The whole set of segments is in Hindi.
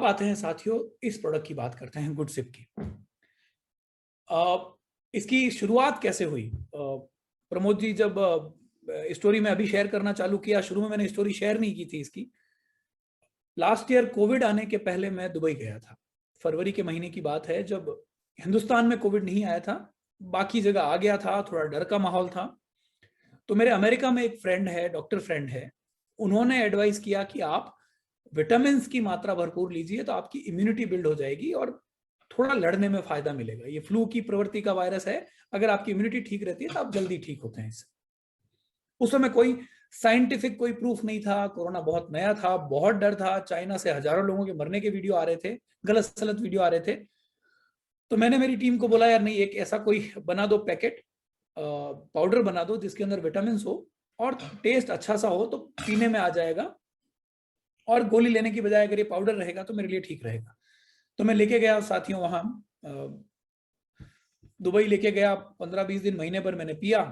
अब आते हैं साथियों, इस प्रोडक्ट की बात करते हैं, गुडसिप की। इसकी शुरुआत कैसे हुई? प्रमोद जी, जब स्टोरी में अभी शेयर करना चालू किया, शुरू में मैंने स्टोरी शेयर नहीं की थी इसकी। लास्ट ईयर कोविड आने के पहले मैं दुबई गया था। फरवरी के महीने की बात है, जब हिंदुस्तान में कोविड नहीं आया था, बाकी जगह आ गया था, थोड़ा डर का माहौल था। तो मेरे अमेरिका में एक फ्रेंड है, डॉक्टर फ्रेंड है, उन्होंने एडवाइस किया कि आप विटामिन की मात्रा भरपूर लीजिए तो आपकी इम्यूनिटी बिल्ड हो जाएगी और थोड़ा लड़ने में फायदा मिलेगा। ये फ्लू की प्रवृत्ति का वायरस है, अगर आपकी इम्यूनिटी ठीक रहती है तो आप जल्दी ठीक होते हैं इससे। उस समय कोई साइंटिफिक कोई प्रूफ नहीं था, कोरोना बहुत नया था, बहुत डर था, चाइना से हजारों लोगों के मरने के वीडियो आ रहे थे, गलत सलत वीडियो आ रहे थे। तो मैंने मेरी टीम को बोला, यार नहीं, एक ऐसा कोई बना दो पैकेट, पाउडर बना दो जिसके अंदर विटामिन हो और टेस्ट अच्छा सा हो, तो पीने में आ जाएगा, और गोली लेने की बजाय अगर ये पाउडर रहेगा तो मेरे लिए ठीक रहेगा। तो मैं लेके गया साथियों, वहां दुबई लेके गया, 15-20 दिन, महीने भर मैंने पिया।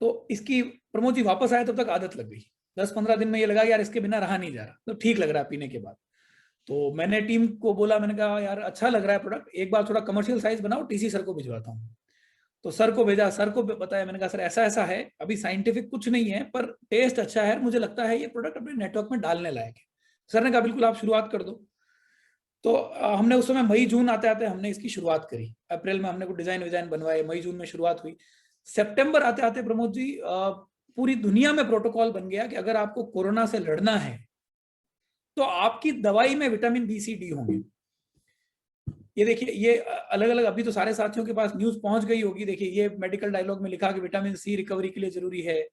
तो इसकी, प्रमोद जी वापस आए तब तक आदत लग गई। 10-15 दिन में ये लगा यार इसके बिना रहा नहीं जा रहा, तो ठीक लग रहा है पीने के बाद। तो मैंने टीम को बोला, मैंने कहा यार अच्छा लग रहा है प्रोडक्ट, एक बार थोड़ा कमर्शियल साइज बनाओ, टीसी सर को भिजवाता हूँ। तो सर को भेजा, सर को बताया, मैंने कहा सर ऐसा ऐसा है, अभी साइंटिफिक कुछ नहीं है पर टेस्ट अच्छा है, मुझे लगता है ये प्रोडक्ट अपने नेटवर्क में डालने लायक है। सर ने कहा बिल्कुल आप शुरुआत कर दो। तो हमने उस समय मई जून आते आते हमने इसकी शुरुआत करी। अप्रैल में हमने कुछ डिजाइन बनवाए, मई जून में शुरुआत हुई। सितंबर आते आते प्रमोद जी, पूरी दुनिया में प्रोटोकॉल बन गया कि अगर आपको कोरोना से लड़ना है तो आपकी दवाई में विटामिन बी सी डी होंगे। ये देखिए, ये अलग अलग, अभी तो सारे साथियों के पास न्यूज पहुंच गई होगी। देखिए ये मेडिकल डायलॉग में लिखा कि विटामिन सी रिकवरी के लिए जरूरी है।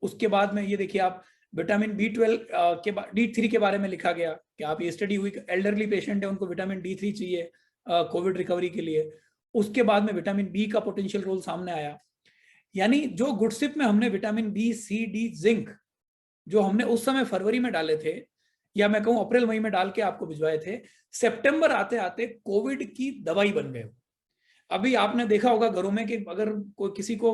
उसके बाद में ये देखिए आप, विटामिन B12 के D3 के बारे में लिखा गया कि आप, ये स्टडी हुई, एल्डरली पेशेंट है उनको विटामिन D3 चाहिए कोविड रिकवरी के लिए। उसके बाद में विटामिन बी का पोटेंशियल रोल सामने आया। यानी जो गुडसिप में हमने vitamin B C D zinc, जो हमने उस समय फरवरी में डाले थे, या मैं कहूं अप्रैल मई में डाल के आपको भिजवाए थे, सितंबर आते आते कोविड की दवाई बन गए। अभी आपने देखा होगा घरों में कि अगर कोई किसी को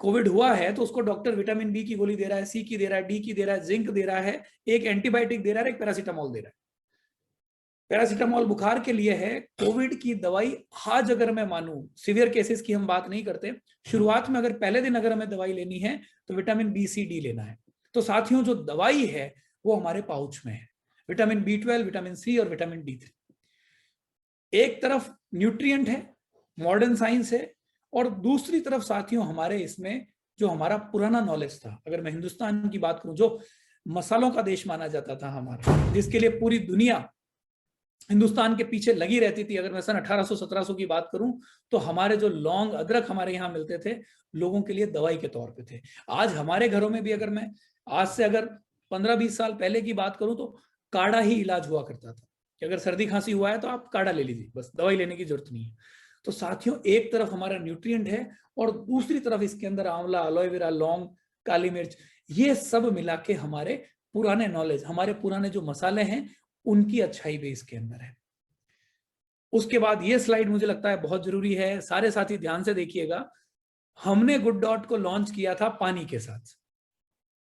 कोविड हुआ है तो उसको डॉक्टर विटामिन बी की गोली दे रहा है, सी की दे रहा है, डी की दे रहा है, जिंक दे रहा है, एक एंटीबायोटिक दे रहा है, एक पैरासीटामोल दे रहा है। पैरासीटामोल बुखार के लिए है, कोविड की दवाई आज अगर मैं मानूं, सीवियर केसेस की हम बात नहीं करते, शुरुआत में अगर पहले दिन अगर हमें दवाई लेनी है तो विटामिन बी सी डी लेना है। तो साथियों जो दवाई है वो हमारे पाउच में है, विटामिन B12, विटामिन सी और विटामिन D3। एक तरफ न्यूट्रिएंट है, मॉडर्न साइंस है, और दूसरी तरफ साथियों हमारे इसमें जो हमारा पुराना नॉलेज था। अगर मैं हिंदुस्तान की बात करूं, जो मसालों का देश माना जाता था हमारा, जिसके लिए पूरी दुनिया हिंदुस्तान के पीछे लगी रहती थी। अगर मैं सन 1800-1700 की बात करूं तो हमारे जो लौंग अदरक हमारे यहाँ मिलते थे, लोगों के लिए दवाई के तौर पे थे। आज हमारे घरों में भी, अगर मैं आज से अगर 15-20 साल पहले की बात करूं, तो काढ़ा ही इलाज हुआ करता था कि अगर सर्दी खांसी हुआ है तो आप काढ़ा ले लीजिए, बस दवाई लेने की जरूरत नहीं है। तो साथियों एक तरफ हमारा न्यूट्रिएंट है और दूसरी तरफ इसके अंदर आंवला, एलोवेरा, लौंग, काली मिर्च, ये सब मिला के हमारे पुराने नॉलेज, हमारे पुराने जो मसाले हैं, उनकी अच्छाई भी इसके अंदर है। उसके बाद ये स्लाइड मुझे लगता है बहुत जरूरी है, सारे साथी ध्यान से देखिएगा। हमने गुड डॉट को लॉन्च किया था पानी के साथ।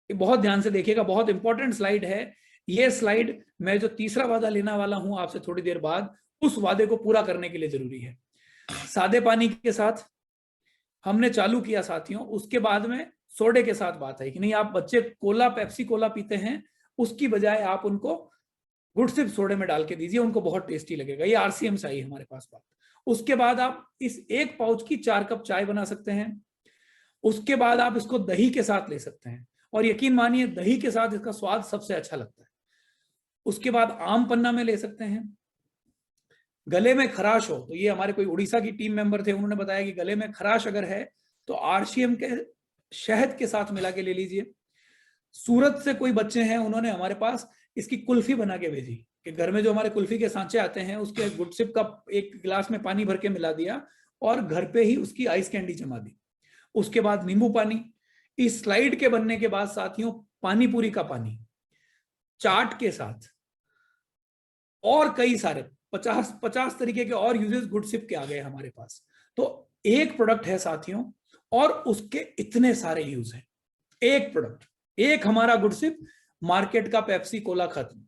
ये बहुत ध्यान से देखिएगा, बहुत इंपॉर्टेंट स्लाइड है ये स्लाइड। मैं जो तीसरा वादा लेने वाला हूं आपसे थोड़ी देर बाद, उस वादे को पूरा करने के लिए जरूरी है। सादे पानी के साथ हमने चालू किया साथियों, उसके बाद में सोडे के साथ बात है कि नहीं, आप बच्चे कोला, पेप्सी कोला पीते हैं, उसकी बजाय आप उनको गुडसिप सोडे में डाल के दीजिए, उनको बहुत टेस्टी लगेगा। ये RCM से आई हमारे पास बात। उसके बाद आप इस एक पाउच की 4 कप चाय बना सकते हैं। उसके बाद आप इसको दही के साथ ले सकते हैं, और यकीन मानिए दही के साथ इसका स्वाद सबसे अच्छा लगता है। उसके बाद आम पन्ना में ले सकते हैं। गले में खराश हो तो, ये हमारे कोई उड़ीसा की टीम मेंबर थे, उन्होंने बताया कि गले में खराश अगर है तो RCM के शहद के साथ मिला के ले लीजिए। सूरत से कोई बच्चे हैं, उन्होंने हमारे पास इसकी कुल्फी बना के भेजी कि घर में जो हमारे कुल्फी के सांचे आते हैं, उसके गुडसिप का एक गिलास में पानी भर के मिला दिया और घर पे ही उसकी आइस कैंडी जमा दी। उसके बाद नींबू पानी। इस स्लाइड के बनने के बाद साथियों, पानी पूरी का पानी, चाट के साथ, और कई सारे 50 तरीके के और यूजेस गुडसिप के आ गए हमारे पास। तो एक प्रोडक्ट है साथियों और उसके इतने सारे यूज हैं। एक प्रोडक्ट, एक हमारा गुडसिप, मार्केट का पेप्सी कोला खत्म।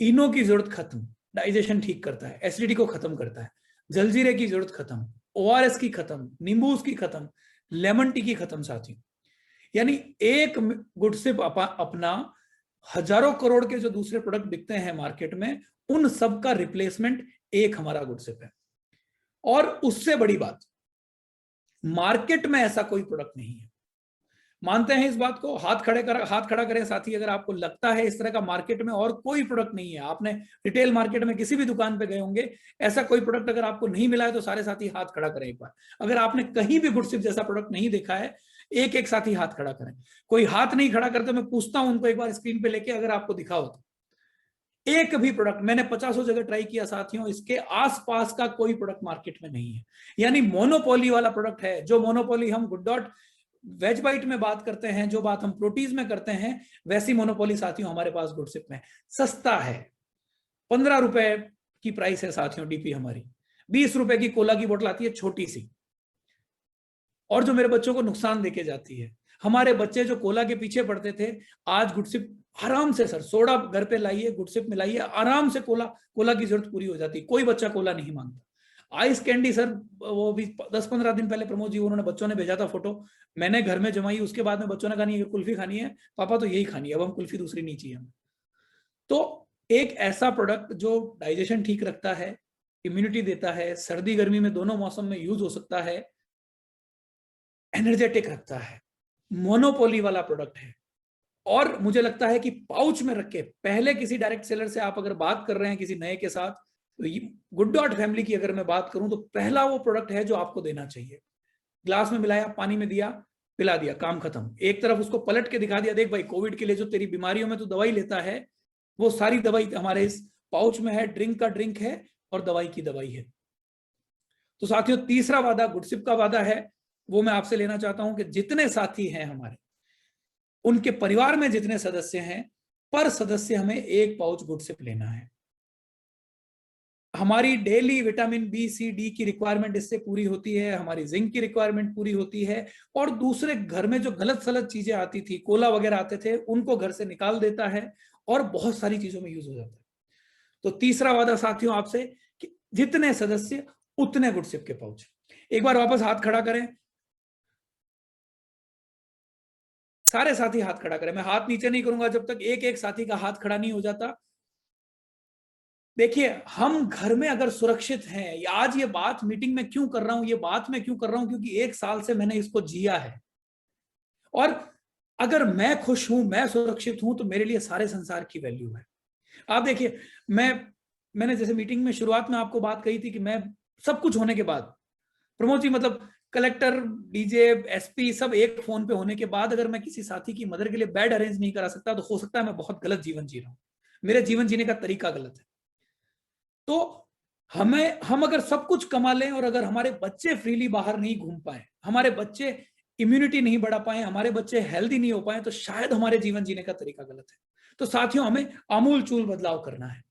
इनो की जरूरत खत्म, डाइजेशन ठीक करता है, एसिडिटी को खत्म करता है। जलजीरे की जरूरत खत्म, ओआरएस की खत्म, नींबू की खत्म, लेमन टी की खत्म साथियों। यानी एक गुडसिप अपना हजारों करोड़ के जो दूसरे प्रोडक्ट बिकते हैं मार्केट में, उन सब का रिप्लेसमेंट एक हमारा गुडसिप है। और उससे बड़ी बात, मार्केट में ऐसा कोई प्रोडक्ट नहीं है। मानते हैं इस बात को? हाथ खड़ा करें साथी अगर आपको लगता है इस तरह का मार्केट में और कोई प्रोडक्ट नहीं है। आपने रिटेल मार्केट में किसी भी दुकान पे गए होंगे, ऐसा कोई प्रोडक्ट अगर आपको नहीं मिला है तो सारे साथी हाथ खड़ा करें एक बार। अगर आपने कहीं भी गुडसिप जैसा प्रोडक्ट नहीं देखा है, एक एक साथी हाथ खड़ा करें। कोई हाथ नहीं खड़ा करते, मैं पूछता हूं उनको एक बार स्क्रीन पे लेके, अगर आपको दिखा हो तो। एक भी प्रोडक्ट, मैंने 50 जगह ट्राई किया साथियों, इसके आसपास का कोई प्रोडक्ट मार्केट में नहीं है। यानी मोनोपोली वाला प्रोडक्ट है। जो मोनोपोली हम गुड डॉट वेज बाइट में बात करते हैं, जो बात हम प्रोटीज में करते हैं, वैसी मोनोपोली साथियों हमारे पास गुडसिप में। सस्ता है, 15 रुपए की प्राइस है साथियों डीपी हमारी। 20 रुपए की कोला की बोतल आती है छोटी सी, और जो मेरे बच्चों को नुकसान देके जाती है। हमारे बच्चे जो कोला के पीछे पड़ते थे, आज गुडसिप आराम से, सर सोडा घर पे लाइए, गुडसिप में लाइए, आराम से कोला की जरूरत पूरी हो जाती। कोई बच्चा कोला नहीं मांगता। आइस कैंडी सर, वो भी 10-15 दिन पहले प्रमोद जी उन्होंने बच्चों ने भेजा था फोटो, मैंने घर में जमाई, उसके बाद में बच्चों ने कहा नहीं कुल्फी खानी है पापा तो यही खानी है, अब हम कुल्फी दूसरी नहीं चाहिए हमें। तो एक ऐसा प्रोडक्ट जो डाइजेशन ठीक रखता है, इम्यूनिटी देता है, सर्दी गर्मी में दोनों मौसम में यूज हो सकता है, एनर्जेटिक रखता है, मोनोपोली वाला प्रोडक्ट है। और मुझे लगता है कि पाउच में रख के, पहले किसी डायरेक्ट सेलर से आप अगर बात कर रहे हैं किसी नए के साथ, तो गुड डॉट फैमिली की अगर मैं बात करूं तो पहला वो प्रोडक्ट है जो आपको देना चाहिए। ग्लास में मिलाया, पानी में दिया, पिला दिया, काम खत्म। एक तरफ उसको पलट के दिखा दिया, देख भाई कोविड के लिए जो तेरी बीमारियों में तू दवाई लेता है, वो सारी दवाई हमारे इस पाउच में है, ड्रिंक का ड्रिंक है और दवाई की दवाई है। तो साथियों, तीसरा वादा गुडसिप का वादा है, वो मैं आपसे लेना चाहता हूं कि जितने साथी हैं हमारे, उनके परिवार में जितने सदस्य हैं, पर सदस्य हमें एक पाउच गुडसिप लेना है। हमारी daily vitamin B C D की रिक्वायरमेंट इससे पूरी होती है, हमारी जिंक की रिक्वायरमेंट पूरी होती है, और दूसरे घर में जो गलत सलत चीजें आती थी, कोला वगैरह आते थे, उनको घर से निकाल देता है और बहुत सारी चीजों में यूज हो जाता है। तो तीसरा वादा साथियों आपसे कि जितने सदस्य उतने गुडसिप के पाउच। एक बार वापस हाथ खड़ा करें, सारे साथी हाथ खड़ा करें। मैं हाथ नीचे नहीं करूंगा जब तक एक एक साथी का हाथ खड़ा नहीं हो जाता। देखिए, हम घर में अगर सुरक्षित हैं, आज ये बात मीटिंग में क्यों कर रहा हूं, ये बात मैं क्यों कर रहा हूं, क्योंकि 1 साल से मैंने इसको जिया है। और अगर मैं खुश हूं, मैं सुरक्षित हूं, तो मेरे लिए सारे संसार की वैल्यू है। आप देखिए, मैंने जैसे मीटिंग में शुरुआत में आपको बात कही थी कि मैं सब कुछ होने के बाद, प्रमोद जी मतलब कलेक्टर, डीजे, एसपी सब एक फोन पे होने के बाद, अगर मैं किसी साथी की मदद के लिए बेड अरेंज नहीं करा सकता, तो हो सकता है मैं बहुत गलत जीवन जी रहा हूं, मेरे जीवन जीने का तरीका गलत है। तो हम अगर सब कुछ कमा लें और अगर हमारे बच्चे फ्रीली बाहर नहीं घूम पाए, हमारे बच्चे इम्यूनिटी नहीं बढ़ा पाए, हमारे बच्चे हेल्दी नहीं हो पाए, तो शायद हमारे जीवन जीने का तरीका गलत है। तो साथियों, हमें आमूल चूल बदलाव करना है।